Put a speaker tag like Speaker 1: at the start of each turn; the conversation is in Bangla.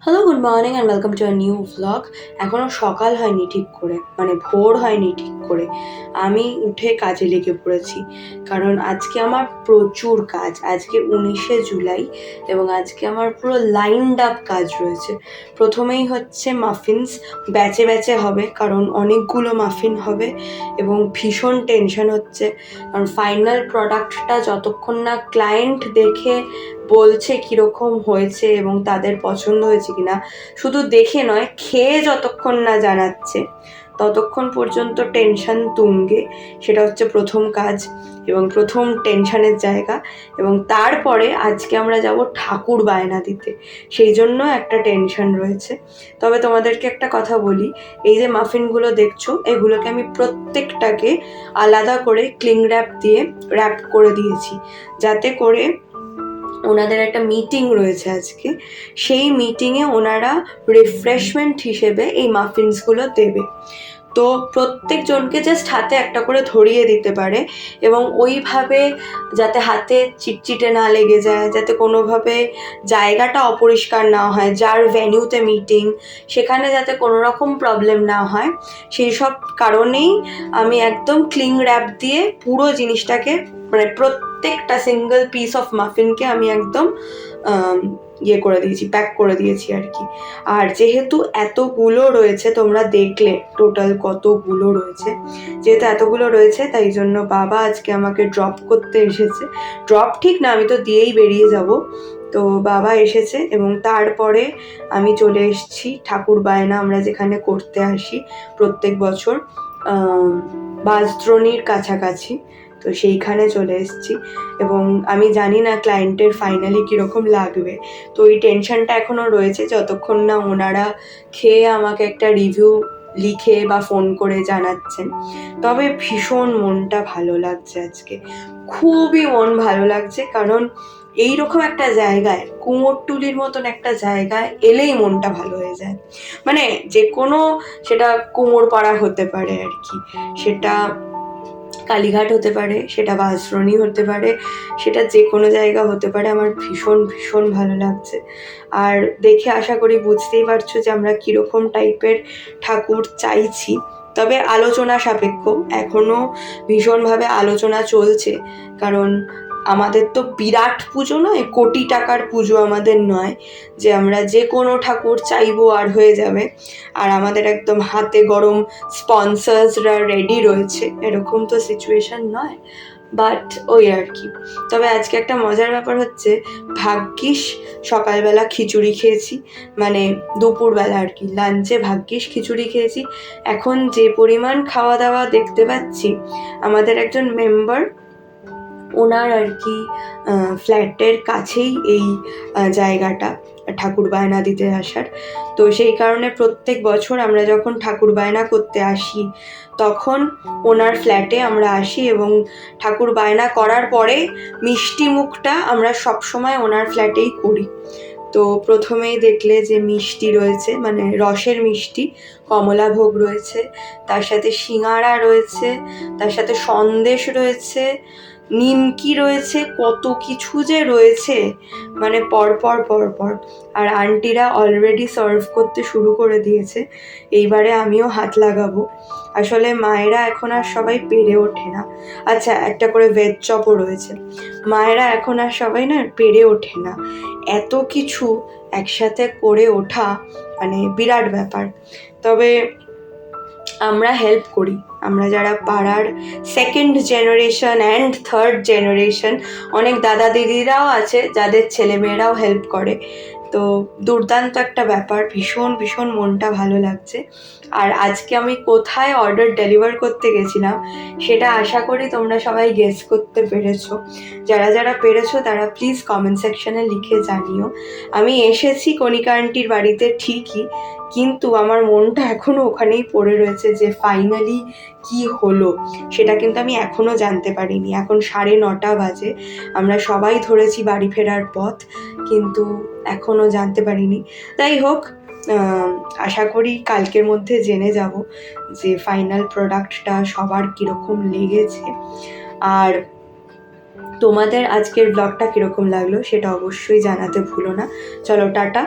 Speaker 1: Hello, good morning and welcome to a new vlog. এখনও সকাল হয়নি ঠিক করে, মানে ভোর হয়নি ঠিক করে। আমি উঠে কাজে লেগে পড়েছি, কারণ আজকে আমার প্রচুর কাজ। আজকে 19শে জুলাই এবং আজকে আমার পুরো লাইনড আপ কাজ রয়েছে। প্রথমেই হচ্ছে মাফিনস, ব্যাচে ব্যাচে হবে, কারণ অনেকগুলো মাফিন হবে এবং ভীষণ টেনশন হচ্ছে, কারণ ফাইনাল প্রোডাক্টটা যতক্ষণ না ক্লায়েন্ট দেখে বলছে কীরকম হয়েছে এবং তাদের পছন্দ হয়েছে কিনা, শুধু দেখে নয়, খেয়ে যতক্ষণ না জানাচ্ছে ততক্ষণ পর্যন্ত টেনশন তুঙ্গে। সেটা হচ্ছে প্রথম কাজ এবং প্রথম টেনশনের জায়গা। এবং তারপরে আজকে আমরা যাব ঠাকুর বায়না দিতে, সেই জন্য একটা টেনশন রয়েছে। তবে তোমাদেরকে একটা কথা বলি, এই যে মাফিনগুলো দেখছো, এগুলোকে আমি প্রত্যেকটাকে আলাদা করে ক্লিং র্যাপ দিয়ে র্যাপ করে দিয়েছি, যাতে করে ওনাদের একটা মিটিং রয়েছে আজকে, সেই মিটিংয়ে ওনারা রিফ্রেশমেন্ট হিসেবে এই মাফিনসগুলো দেবে। তো প্রত্যেকজনকে জাস্ট হাতে একটা করে ধরিয়ে দিতে পারে এবং ওইভাবে যাতে হাতে চিটচিটে না লেগে যায়, যাতে কোনোভাবে জায়গাটা অপরিষ্কার না হয়, যার ভেন্যুতে মিটিং সেখানে যাতে কোনো রকম প্রবলেম না হয়, সেই সব কারণেই আমি একদম ক্লিং র্যাপ দিয়ে পুরো জিনিসটাকে, মানে প্রত্যেকটা সিঙ্গেল পিস অফ মাফিনকে আমি একদম করে দিয়েছি, প্যাক করে দিয়েছি আর কি। আর যেহেতু এতগুলো রয়েছে, তোমরা দেখলে টোটাল কতগুলো রয়েছে, যেহেতু এতগুলো রয়েছে তাই জন্য বাবা আজকে আমাকে ড্রপ করতে এসেছে। ড্রপ ঠিক না, আমি তো দিয়েই বেরিয়ে যাব। তো বাবা এসেছে এবং তারপরে আমি চলে এসেছি ঠাকুর বায়না আমরা যেখানে করতে আসি প্রত্যেক বছর, বাসদ্রোণীর কাছাকাছি। তো সেইখানে চলে এসেছি এবং আমি জানি না ক্লায়েন্টের ফাইনালি কীরকম লাগবে। তো ওই টেনশনটা এখনও রয়েছে, যতক্ষণ না ওনারা খেয়ে আমাকে একটা রিভিউ লিখে বা ফোন করে জানাচ্ছেন। তবে ভীষণ মনটা ভালো লাগছে আজকে, খুবই মন ভালো লাগছে, কারণ এইরকম একটা জায়গায়, কুমোরটুলির মতন একটা জায়গায় এলেই মনটা ভালো হয়ে যায়। মানে যে কোনো, সেটা কুমোরপাড়া হতে পারে আর কি, সেটা কালীঘাট হতে পারে, সেটা বাসরণী হতে পারে, সেটা যে কোনো জায়গা হতে পারে। আমার ভীষণ ভীষণ ভালো লাগছে। আর দেখে আশা করি বুঝতেই পারছো যে আমরা কীরকম টাইপের ঠাকুর চাইছি। তবে আলোচনা সাপেক্ষ, এখনও ভীষণভাবে আলোচনা চলছে, কারণ আমাদের তো বিরাট পুজো নয়, কোটি টাকার পুজো আমাদের নয় যে আমরা যে কোনো ঠাকুর চাইবো আর হয়ে যাবে। আর আমাদের একদম হাতে গরম স্পন্সার্সরা রেডি রয়েছে, এরকম তো সিচুয়েশন নয়। বাট ওই আর কি। তবে আজকে একটা মজার ব্যাপার হচ্ছে, ভাগ্যিস সকালবেলা খিচুড়ি খেয়েছি, মানে দুপুরবেলা আর কি, লাঞ্চে ভাগ্যিস খিচুড়ি খেয়েছি। এখন যে পরিমাণ খাওয়া দাওয়া দেখতে পাচ্ছি, আমাদের একজন মেম্বার, ওনার আর কি ফ্ল্যাটের কাছেই এই জায়গাটা ঠাকুর বায়না দিতে আসার। তো সেই কারণে প্রত্যেক বছর আমরা যখন ঠাকুর বায়না করতে আসি, তখন ওনার ফ্ল্যাটে আমরা আসি এবং ঠাকুর বায়না করার পরে মিষ্টি মুখটা আমরা সবসময় ওনার ফ্ল্যাটেই করি। তো প্রথমেই দেখলে যে মিষ্টি রয়েছে, মানে রসের মিষ্টি, কমলাভোগ রয়েছে, তার সাথে সিঙাড়া রয়েছে, তার সাথে সন্দেশ রয়েছে, নিমকি রয়েছে, কত কিছু যে রয়েছে, মানে পরপর পরপর। আর আন্টিরা অলরেডি সার্ভ করতে শুরু করে দিয়েছে, এইবারে আমিও হাত লাগাবো। আসলে মায়েরা এখন আর সবাই পেরে ওঠে না। আচ্ছা, একটা করে ভেজ চপও রয়েছে। মায়েরা এখন আর সবাই না পেরে ওঠে না, এত কিছু একসাথে করে ওঠা মানে বিরাট ব্যাপার। তবে আমরা হেল্প করি, আমরা যারা পাড়ার second generation and third generation, অনেক দাদা দিদিরাও আছে যাদের ছেলেমেয়েরাও হেল্প করে। তো দুর্দান্ত একটা ব্যাপার, ভীষণ ভীষণ মনটা ভালো লাগছে। আর আজকে আমি কোথায় অর্ডার ডেলিভার করতে গেছিলাম সেটা আশা করি তোমরা সবাই গেস করতে পেরেছো। যারা যারা পেরেছো তারা প্লিজ কমেন্ট সেকশনে লিখে জানিও। আমি এসেছি কণিকা আন্টির বাড়িতে ঠিকই, কিন্তু আমার মনটা এখনও ওখানেই পড়ে রয়েছে যে ফাইনালি কি হলো সেটা কিন্তু আমি এখনও জানতে পারিনি। এখন 9:30 বাজে, আমরা সবাই ধরেছি বাড়ি ফেরার পথ, কিন্তু এখনও জানতে পারিনি। যাই হোক, আশা করি কালকের মধ্যে জেনে যাব যে ফাইনাল প্রোডাক্টটা সবার কীরকম লেগেছে। আর তোমাদের আজকের ব্লগটা কীরকম লাগলো সেটা অবশ্যই জানাতে ভুলো না। চলো, টাটা।